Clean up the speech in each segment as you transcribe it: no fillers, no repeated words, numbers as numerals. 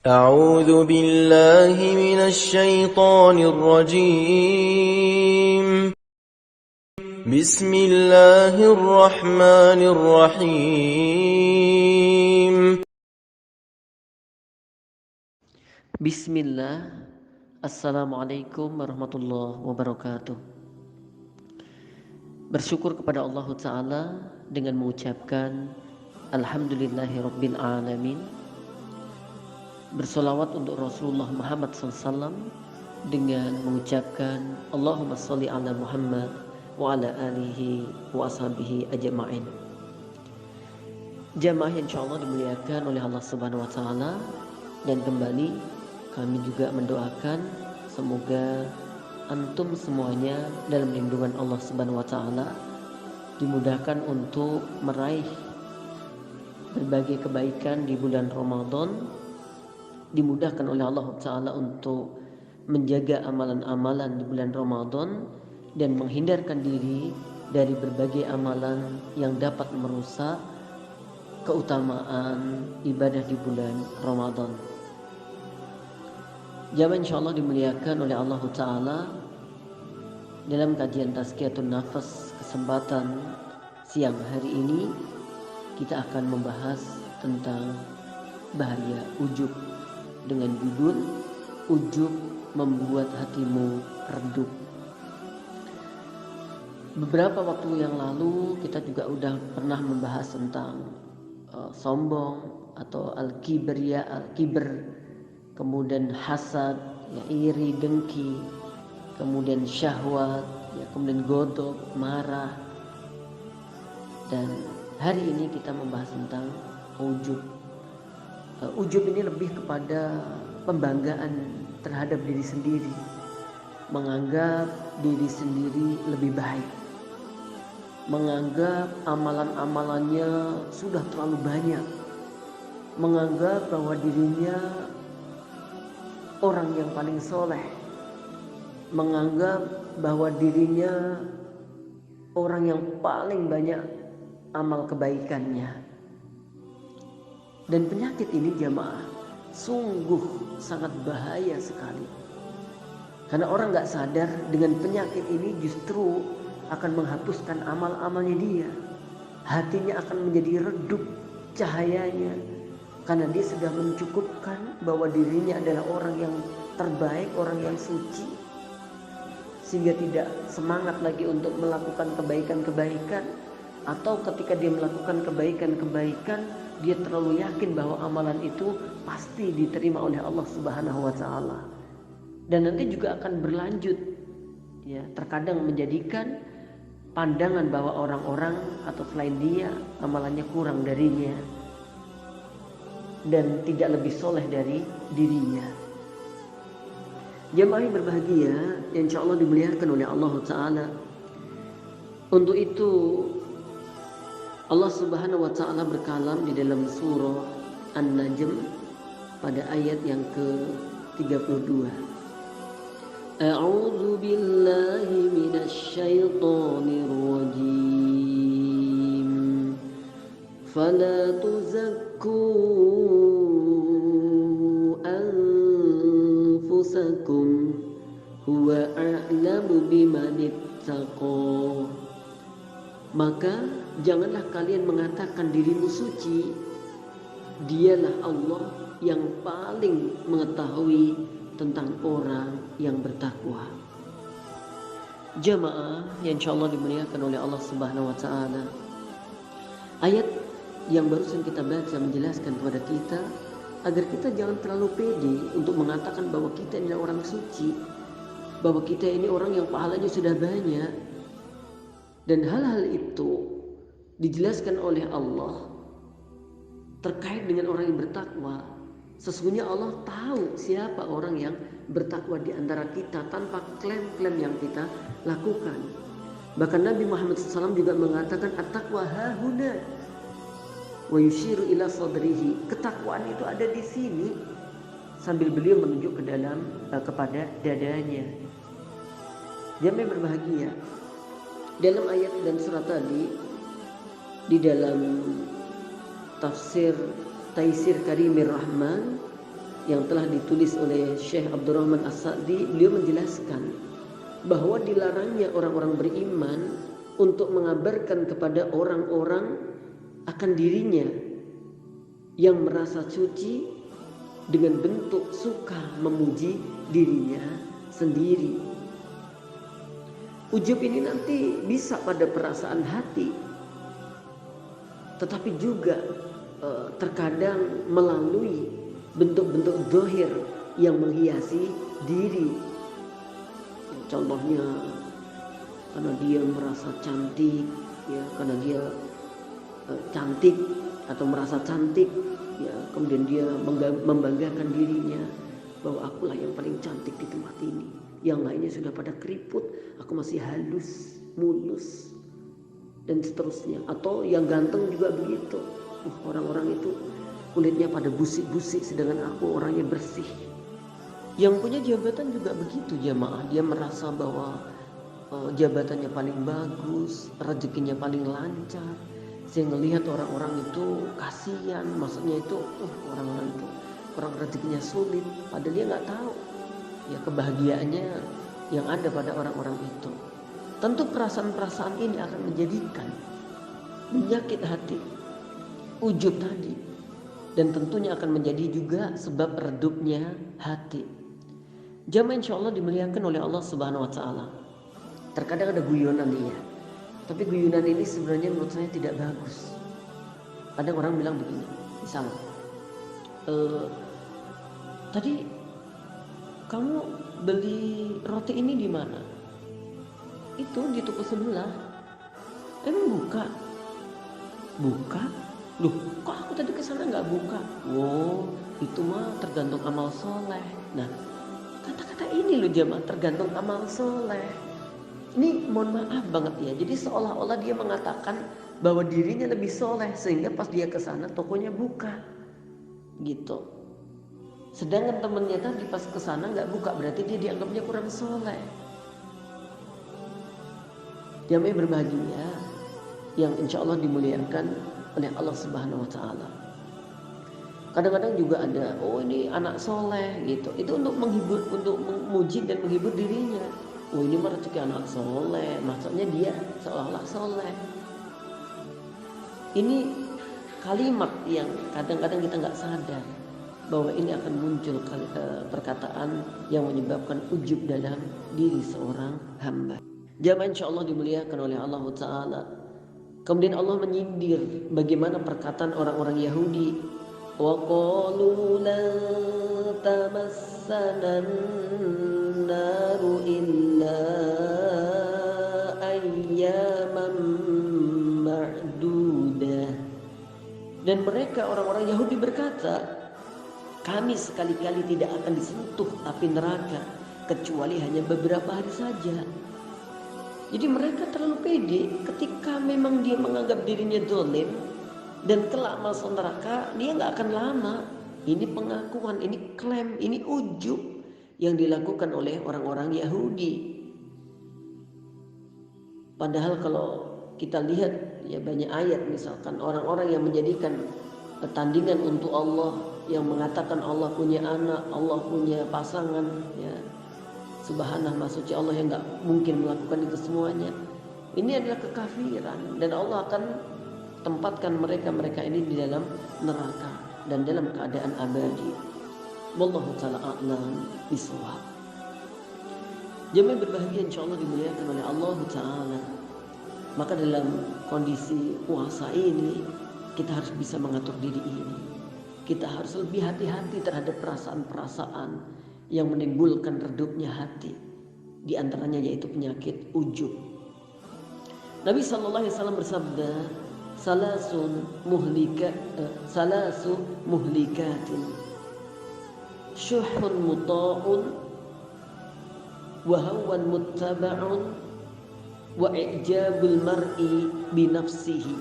أعوذ بالله من الشيطان الرجيم بسم الله الرحمن الرحيم Bismillah. Assalamualaikum warahmatullahi wabarakatuh. Bersyukur kepada Allah Ta'ala dengan mengucapkan Alhamdulillahirabbil alamin. Bersolawat untuk Rasulullah Muhammad SAW dengan mengucapkan Allahumma sholli ala Muhammad wa ala alihi wa ashabihi ajma'in. Jamaah insyaallah dimuliakan oleh Allah Subhanahu wa taala, dan kembali kami juga mendoakan semoga antum semuanya dalam lindungan Allah Subhanahu wa taala dimudahkan untuk meraih berbagai kebaikan di bulan Ramadan, dimudahkan oleh Allah taala untuk menjaga amalan-amalan di bulan Ramadan dan menghindarkan diri dari berbagai amalan yang dapat merusak keutamaan ibadah di bulan Ramadan. Jamaah insyaallah dimuliakan oleh Allah Ta'ala, dalam kajian Tazkiyatun Nafas kesempatan siang hari ini kita akan membahas tentang bahaya ujub dengan judul Ujub Membuat Hatimu Redup. Beberapa waktu yang lalu kita juga udah pernah membahas tentang sombong atau al-kibriya, al-kibr, kemudian hasad, ya, iri, dengki, kemudian syahwat, ya, kemudian godok, marah. Dan hari ini kita membahas tentang ujub. Ujub ini lebih kepada pembanggaan terhadap diri sendiri, menganggap diri sendiri lebih baik, menganggap amalan-amalannya sudah terlalu banyak, menganggap bahwa dirinya orang yang paling soleh, menganggap bahwa dirinya orang yang paling banyak amal kebaikannya. Dan penyakit ini jamaah sungguh sangat bahaya sekali, karena orang gak sadar dengan penyakit ini justru akan menghapuskan amal-amalnya dia. Hatinya akan menjadi redup cahayanya, karena dia sudah mencukupkan bahwa dirinya adalah orang yang terbaik, orang yang suci, sehingga tidak semangat lagi untuk melakukan kebaikan-kebaikan. Atau ketika dia melakukan kebaikan-kebaikan, dia terlalu yakin bahwa amalan itu pasti diterima oleh Allah Subhanahu wa taala. Dan nanti juga akan berlanjut, ya, terkadang menjadikan pandangan bahwa orang-orang atau selain dia amalannya kurang darinya dan tidak lebih soleh dari dirinya. Jamaah yang berbahagia yang insyaallah dimuliakan oleh Allah Ta'ala. Untuk itu Allah Subhanahu wa Ta'ala berkalam di dalam surah An-Najm pada ayat yang ke-32. A'udzu billahi minasy syaithanir rajim. Fala tuzakku anfusakum huwa a'lamu bimanittaqa. Maka janganlah kalian mengatakan dirimu suci, dialah Allah yang paling mengetahui tentang orang yang bertakwa. Jamaah yang insyaallah dimuliakan oleh Allah Subhanahu wa taala, ayat yang barusan kita baca menjelaskan kepada kita agar kita jangan terlalu pede untuk mengatakan bahwa kita adalah orang suci, bahwa kita ini orang yang pahalanya sudah banyak. Dan hal-hal itu dijelaskan oleh Allah terkait dengan orang yang bertakwa. Sesungguhnya Allah tahu siapa orang yang bertakwa di antara kita tanpa klaim-klaim yang kita lakukan. Bahkan Nabi Muhammad SAW juga mengatakan at-taqwa hahuna wa yushiru ila sadrihi. Ketakwaan itu ada di sini, sambil beliau menunjuk ke dalam kepada dadanya. Jamaah yang berbahagia, dalam ayat dan surat tadi, di dalam tafsir Taisir Karimir Rahman, yang telah ditulis oleh Syekh Abdurrahman As-Sa'di, beliau menjelaskan bahwa dilarangnya orang-orang beriman untuk mengabarkan kepada orang-orang akan dirinya yang merasa suci dengan bentuk suka memuji dirinya sendiri. Ujub ini nanti bisa pada perasaan hati, tetapi juga terkadang melalui bentuk-bentuk zahir yang menghiasi diri. Contohnya karena dia merasa cantik, ya, karena dia cantik atau merasa cantik, ya, kemudian dia membanggakan dirinya bahwa akulah yang paling cantik di tempat ini, yang lainnya sudah pada keriput, aku masih halus, mulus, dan seterusnya. Atau yang ganteng juga begitu, orang-orang itu kulitnya pada busik-busik sedangkan aku orangnya bersih. Yang punya jabatan juga begitu jamaah, dia merasa bahwa jabatannya paling bagus, rezekinya paling lancar, sehingga lihat orang-orang itu kasihan, maksudnya itu orang-orang itu orang rezekinya sulit, padahal dia nggak tahu ya kebahagiaannya yang ada pada orang-orang itu. Tentu perasaan-perasaan ini akan menjadikan menyakit hati ujub tadi, dan tentunya akan menjadi juga sebab redupnya hati. Jamaah insya Allah dimuliakan oleh Allah Subhanahu Wa Taala. Terkadang ada guyonan nih ya, tapi guyonan ini sebenarnya menurut saya tidak bagus. Kadang orang bilang begini, misalnya, tadi kamu beli roti ini di mana? Itu di toko sebelah. Emang buka? Buka? Loh, kok aku tadi kesana nggak buka? Wow, itu mah tergantung amal soleh. Nah, kata-kata ini loh jemaah, tergantung amal soleh. Ini mohon maaf banget ya. Jadi seolah-olah dia mengatakan bahwa dirinya lebih soleh sehingga pas dia kesana tokonya buka, gitu. Sedangkan temennya tadi pas kesana nggak buka, berarti dia dianggapnya kurang soleh. Jamaah berbahagia yang insya Allah dimuliakan oleh Allah Subhanahu Wa Taala. Kadang-kadang juga ada, oh ini anak soleh gitu. Itu untuk menghibur, untuk memuji dan menghibur dirinya. Oh ini mah rezeki anak soleh, maksudnya dia seolah-olah soleh. Ini kalimat yang kadang-kadang kita nggak sadar bahwa ini akan muncul perkataan yang menyebabkan ujub dalam diri seorang hamba. Jamaah insya Allah dimuliakan oleh Allah Ta'ala. Kemudian Allah menyindir bagaimana perkataan orang-orang Yahudi. Wa qalu la tamassana an-naru illa ayyaman ma'dudah. Dan mereka orang-orang Yahudi berkata, kami sekali-kali tidak akan disentuh api neraka kecuali hanya beberapa hari saja. Jadi mereka terlalu pede ketika memang dia menganggap dirinya dolim dan kelak masuk neraka, dia nggak akan lama. Ini pengakuan, ini klaim, ini ujub yang dilakukan oleh orang-orang Yahudi. Padahal kalau kita lihat ya banyak ayat, misalkan orang-orang yang menjadikan pertandingan untuk Allah, yang mengatakan Allah punya anak, Allah punya pasangan, ya Subhanallah, maksudnya Allah yang nggak mungkin melakukan itu semuanya. Ini adalah kekafiran dan Allah akan tempatkan mereka ini di dalam neraka dan dalam keadaan abadi. Wallahu ta'ala a'lam bishawab. Jemaah berbahagia insyaallah dimuliakan oleh Allah Ta'ala. Maka dalam kondisi puasa ini kita harus bisa mengatur diri ini. Kita harus lebih hati-hati terhadap perasaan-perasaan yang menimbulkan redupnya hati. Di antaranya yaitu penyakit ujub. Nabi SAW bersabda, salasu muhlikatin, syuhun muta'un, wa hawan muttaba'un, wa i'jabul mar'i binafsihi.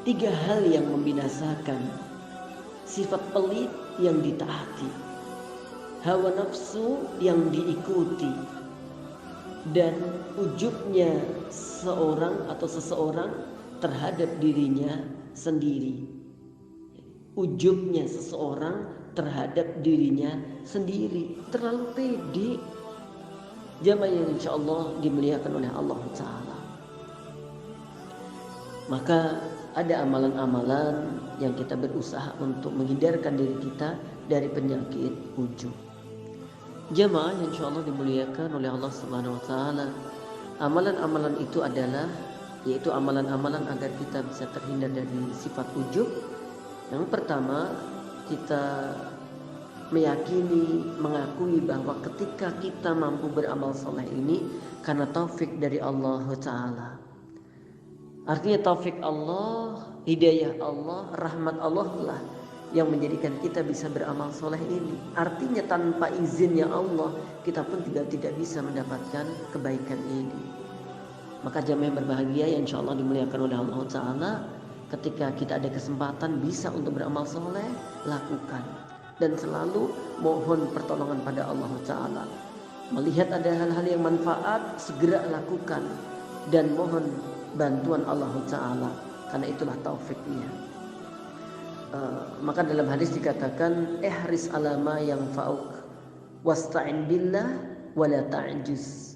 3 hal yang membinasakan: sifat pelit yang ditaati, hawa nafsu yang diikuti, dan ujubnya seorang atau seseorang terhadap dirinya sendiri. ujubnya seseorang terhadap dirinya sendiri, terlalu pede. Jamaah yang insya Allah dimuliakan oleh Allah Ta'ala. Maka ada amalan-amalan yang kita berusaha untuk menghindarkan diri kita dari penyakit ujub. Jamaah yang insya Allah dimuliakan oleh Allah Subhanahu Wa Ta'ala. Amalan-amalan itu adalah yaitu amalan-amalan agar kita bisa terhindar dari sifat ujub. Yang pertama, kita meyakini, mengakui bahwa ketika kita mampu beramal soleh ini karena taufik dari Allah Ta'ala. Artinya taufik Allah, hidayah Allah, rahmat Allah lah yang menjadikan kita bisa beramal soleh ini. Artinya tanpa izinnya Allah, kita pun juga tidak bisa mendapatkan kebaikan ini. Maka jamaah yang berbahagia yang insya Allah dimuliakan oleh Allah Ta'ala, ketika kita ada kesempatan bisa untuk beramal soleh, lakukan. Dan selalu mohon pertolongan pada Allah Ta'ala. Melihat ada hal-hal yang manfaat, segera lakukan. Dan mohon bantuan Allah Ta'ala, karena itulah taufiknya. Maka dalam hadis dikatakan, ihris alama yang fa'uk wasta'in billah wala ta'juz.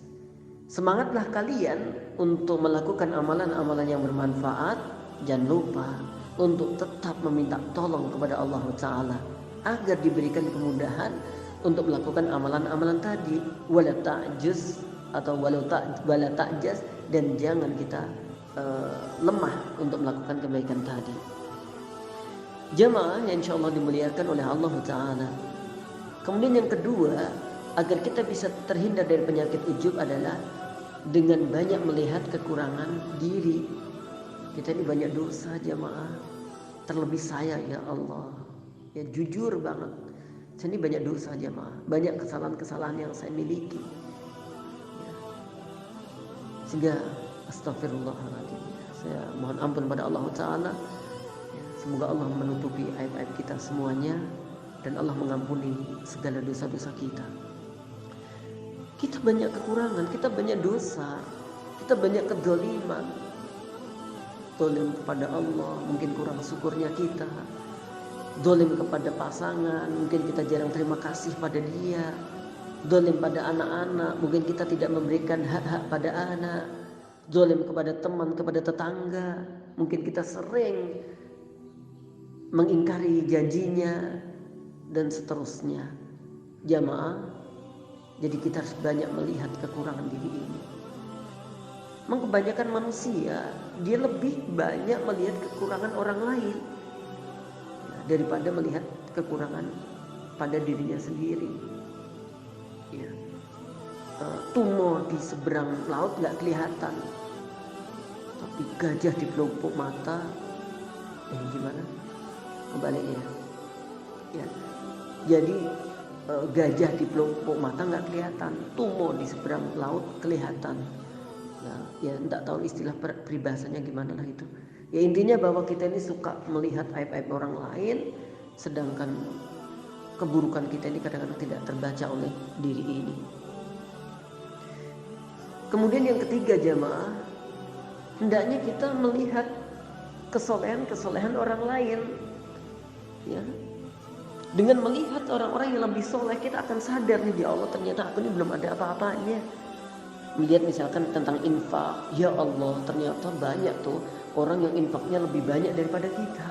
Semangatlah kalian untuk melakukan amalan-amalan yang bermanfaat. Jangan lupa untuk tetap meminta tolong kepada Allah Ta'ala agar diberikan kemudahan untuk melakukan amalan-amalan tadi. Wala ta'juz atau wala ta'jaz, dan jangan kita lemah untuk melakukan kebaikan tadi. Jamaah yang insya Allah dimuliakan oleh Allah Ta'ala. Kemudian yang kedua, agar kita bisa terhindar dari penyakit ujub adalah dengan banyak melihat kekurangan diri. Kita ini banyak dosa jamaah. Terlebih saya ya Allah, ya jujur banget, saya ini banyak dosa jamaah. Banyak kesalahan-kesalahan yang saya miliki ya. Sehingga astagfirullahaladzim, saya mohon ampun pada Allah Ta'ala. Semoga Allah menutupi aib-aib kita semuanya, dan Allah mengampuni segala dosa-dosa kita. Kita banyak kekurangan, kita banyak dosa, kita banyak kedzaliman. Zalim kepada Allah, mungkin kurang syukurnya kita. Zalim kepada pasangan, mungkin kita jarang terima kasih pada dia. Zalim pada anak-anak, mungkin kita tidak memberikan hak-hak pada anak. Zalim kepada teman, kepada tetangga, mungkin kita sering mengingkari janjinya, dan seterusnya. Jamaah, jadi kita harus banyak melihat kekurangan diri ini. Memang kebanyakan manusia, dia lebih banyak melihat kekurangan orang lain daripada melihat kekurangan pada dirinya sendiri. Ya. Tumor di seberang laut gak kelihatan, tapi gajah di pelupuk mata, gimana? Kebaliknya. Ya. Jadi gajah di pelupuk mata gak kelihatan, tumor di seberang laut kelihatan. Ya tidak tahu istilah peribahasanya gimana lah itu. Ya intinya bahwa kita ini suka melihat aib-aib orang lain, sedangkan keburukan kita ini kadang-kadang tidak terbaca oleh diri ini. Kemudian yang ketiga jamaah, hendaknya kita melihat kesolehan-kesolehan orang lain. Ya. Dengan melihat orang-orang yang lebih soleh, kita akan sadar nih, ya Allah ternyata aku ini belum ada apa-apanya. Melihat misalkan tentang infak, ya Allah ternyata banyak tuh orang yang infaknya lebih banyak daripada kita.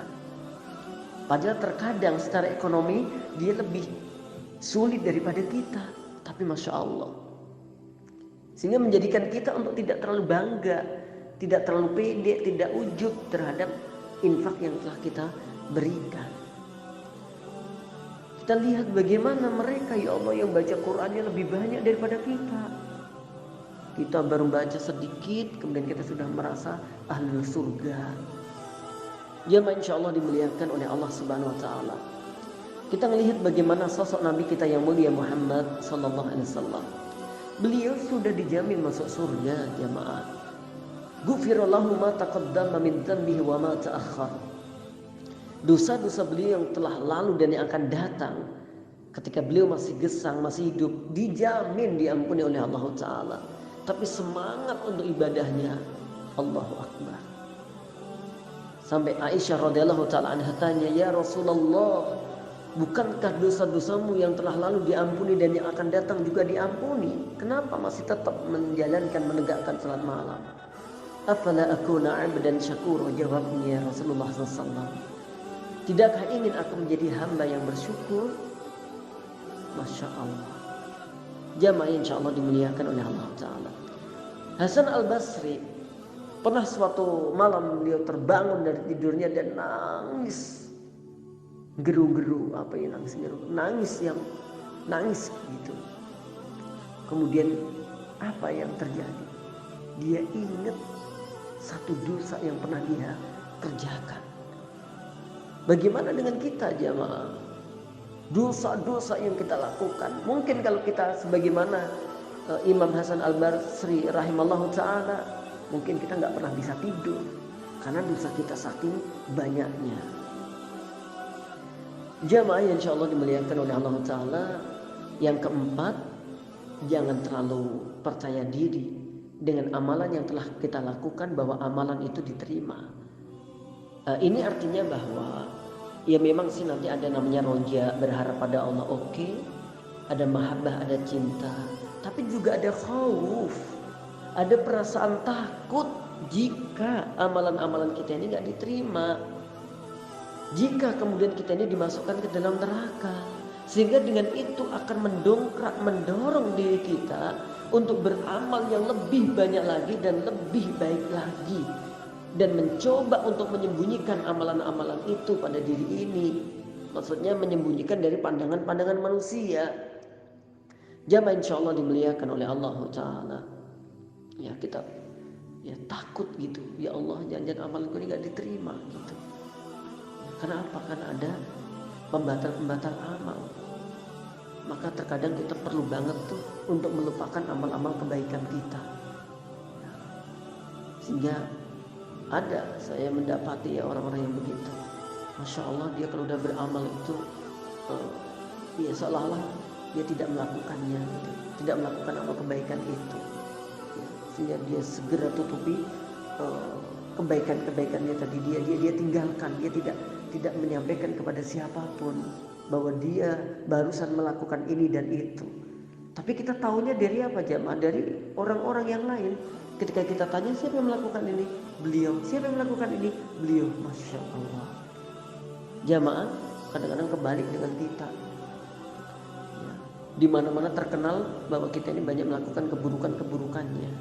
Padahal terkadang secara ekonomi dia lebih sulit daripada kita, tapi Masya Allah. Sehingga menjadikan kita untuk tidak terlalu bangga, tidak terlalu pede, tidak ujub terhadap infak yang telah kita berikan. Kita lihat bagaimana mereka, ya Allah, yang baca Qur'annya lebih banyak daripada kita. Kita baru baca sedikit, kemudian kita sudah merasa ahli surga. Jamaah insya Allah dimuliakan oleh Allah Subhanahu Wa Taala. Kita melihat bagaimana sosok Nabi kita yang mulia Muhammad Sallallahu Alaihi Wasallam. Beliau sudah dijamin masuk surga jamaah. Ghufirallahu ma taqaddama min dhanbihi wa ma ta'akhkhar. Dosa-dosa beliau yang telah lalu dan yang akan datang, ketika beliau masih gesang, masih hidup, dijamin diampuni oleh Allah Ta'ala. Tapi semangat untuk ibadahnya, Allahu Akbar. Sampai Aisyah radhiyallahu taala anha tanya, "Ya Rasulullah, bukankah dosa-dosamu yang telah lalu diampuni dan yang akan datang juga diampuni? Kenapa masih tetap menegakkan salat malam?" "Afala akuna 'abdan syakura," jawabnya Rasulullah SAW. "Tidakkah ingin aku menjadi hamba yang bersyukur?" Masya Allah. Jamaah insya Allah dimuliakan oleh Allah Ta'ala. Hasan Al-Basri pernah suatu malam beliau terbangun dari tidurnya dan nangis geru-geru. Apa ya nangis geru? Nangis gitu. Kemudian apa yang terjadi? Dia ingat satu dosa yang pernah dia kerjakan. Bagaimana dengan kita jamaah? Dosa-dosa yang kita lakukan. Mungkin kalau kita sebagaimana Imam Hasan Al-Basri rahimallahu ta'ala, mungkin kita nggak pernah bisa tidur karena dosa kita saking banyaknya. Jamaah yang insya Allah dimuliakan oleh Allah Ta'ala. Yang keempat, jangan terlalu percaya diri dengan amalan yang telah kita lakukan bahwa amalan itu diterima. Ini artinya bahwa ya memang sih nanti ada namanya roja, berharap pada Allah, oke. Ada mahabbah, ada cinta, tapi juga ada khauf, ada perasaan takut jika amalan-amalan kita ini gak diterima, jika kemudian kita ini dimasukkan ke dalam neraka. Sehingga dengan itu akan mendorong diri kita untuk beramal yang lebih banyak lagi dan lebih baik lagi, dan mencoba untuk menyembunyikan amalan-amalan itu pada diri ini. Maksudnya menyembunyikan dari pandangan-pandangan manusia. Jamaah insya Allah dimuliakan oleh Allah Ta'ala. Ya kita ya takut gitu. Ya Allah, jangan-jangan amalanku ini gak diterima gitu. Karena apa? Karena ada pembatal-pembatal amal. Maka terkadang kita perlu banget tuh untuk melupakan amal-amal kebaikan kita. Sehingga ada saya mendapati ya orang-orang yang begitu. Masya Allah, dia kalau udah beramal itu ya seolah-olah dia tidak melakukannya gitu. Tidak melakukan amal kebaikan itu ya, sehingga dia segera tutupi kebaikan-kebaikannya tadi. Dia tinggalkan. Dia tidak menyampaikan kepada siapapun bahwa dia barusan melakukan ini dan itu. Tapi kita tahunya dari apa jamaah? Dari orang-orang yang lain. Ketika kita tanya siapa yang melakukan ini, beliau. Siapa yang melakukan ini, beliau. Masya Allah. Jamaah kadang-kadang kebalik dengan kita. Ya, di mana-mana terkenal bahwa kita ini banyak melakukan keburukan-keburukannya.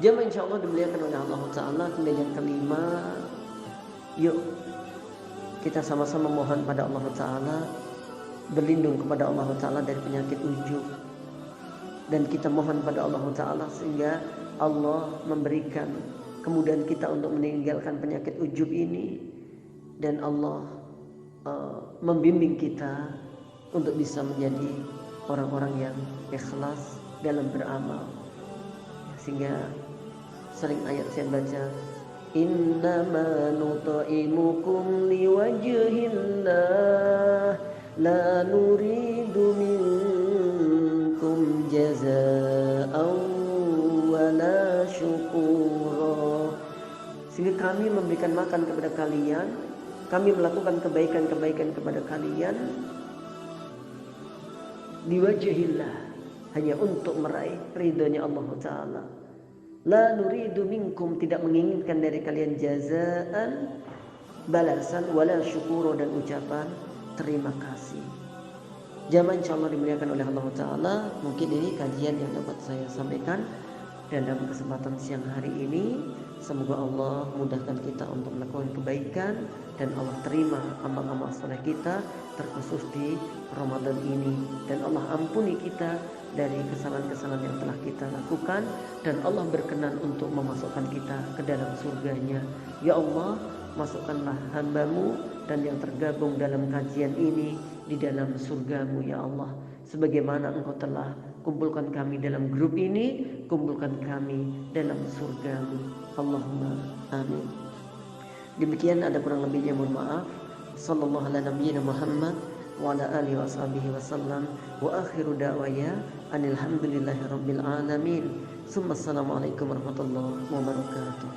Jamaah insya Allah dimuliakan oleh Allah Ta'ala. Kemudian yang kelima, yuk kita sama-sama mohon pada Allah Ta'ala, berlindung kepada Allah Ta'ala dari penyakit ujub. Dan kita mohon pada Allah Ta'ala sehingga Allah memberikan kemudahan kita untuk meninggalkan penyakit ujub ini. Dan Allah membimbing kita untuk bisa menjadi orang-orang yang ikhlas dalam beramal. Sehingga sering ayat saya baca, innama nut'imukum liwajhillah la nuridu minkum jazaa'an wala syukura. Sehingga kami memberikan makan kepada kalian, kami melakukan kebaikan-kebaikan kepada kalian liwajhillah, hanya untuk meraih ridhonya Allah Ta'ala. La nuridu minkum, tidak menginginkan dari kalian jazaan, balasan, wala syukuro, dan ucapan terima kasih. Jamaah insyaallah dimuliakan oleh Allah Ta'ala. Mungkin ini kajian yang dapat saya sampaikan dalam kesempatan siang hari ini. Semoga Allah mudahkan kita untuk melakukan kebaikan dan Allah terima amal-amal saleh kita, terkhusus di Ramadan ini, dan Allah ampuni kita dari kesalahan-kesalahan yang telah kita lakukan, dan Allah berkenan untuk memasukkan kita ke dalam surganya. Ya Allah, masukkanlah hamba-Mu dan yang tergabung dalam kajian ini di dalam surga-Mu ya Allah. Sebagaimana Engkau telah kumpulkan kami dalam grup ini, kumpulkan kami dalam surga-Mu. Allahumma amin. Demikian, ada kurang lebihnya mohon maaf. Sallallahu ala nabiyyina Muhammad wa ala alihi washabihi wasallam. Wa akhiru da'waya anil hamdulillahi rabbil alamin. Assalamualaikum warahmatullahi wabarakatuh.